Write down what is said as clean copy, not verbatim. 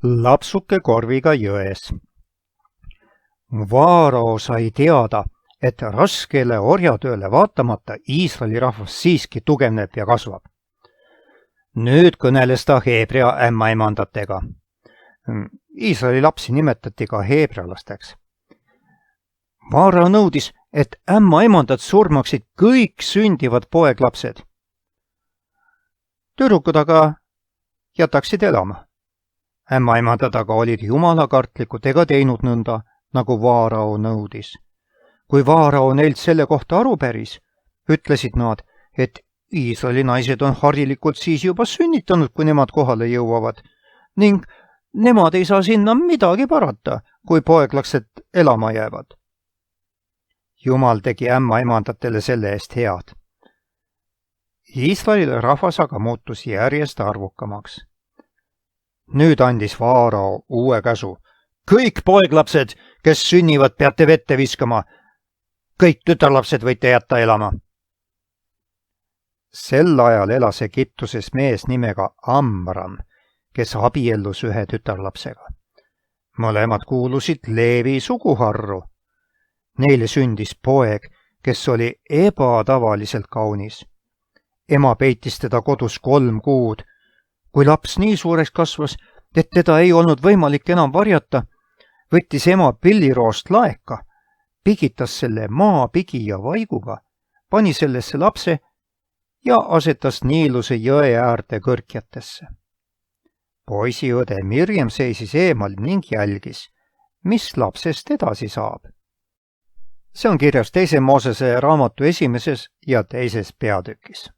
Lapsuke korviga jões. Vaarao sai teada, et raskele orjatööle vaatamata Iisraeli rahvas siiski tugevneb ja kasvab. Nüüd kõneles ta Heebrea ämmaemandatega. Iisraeli lapsi nimetati ka heebrealasteks. Vaarao nõudis, et ämmaemandad surmaksid kõik sündivad poeglapsed. Tüdrukud aga jätaksid elama. Ämmaemandad aga olid jumalakartlikud ega teinud nõnda, nagu Vaarao nõudis. Kui Vaarao neilt selle kohta aru päris, ütlesid nad, et Iisraeli naised on harilikult siis juba sünnitanud, kui nemad kohale jõuavad, ning nemad ei saa sinna midagi parata, kui poeglapsed elama jäävad. Jumal tegi ämmaemandatele selle eest head. Iisraeli rahvas aga muutus järjest arvukamaks. Nüüd andis Vaarao uue käsu. Kõik poeglapsed, kes sünnivad, peate vette viskama. Kõik tütarlapsed võite jätta elama. Sel ajal elas Egiptuses mees nimega Amram, kes abiellus ühe tütarlapsega. Mõlemad kuulusid Leevi suguharru. Neile sündis poeg, kes oli ebatavaliselt kaunis. Ema peitis teda kodus 3 kuud. Kui laps nii suureks kasvas, et teda ei olnud võimalik enam varjata, võttis ema pilliroost laeka, pigitas selle maapigi ja vaiguga, pani sellesse lapse ja asetas Niiluse jõe äärde kõrkjatesse. Poisiõde Mirjam seisis eemal ning jälgis, mis lapsest edasi saab. See on kirjas 2. Moosese raamatu 1. ja 2. peatükis.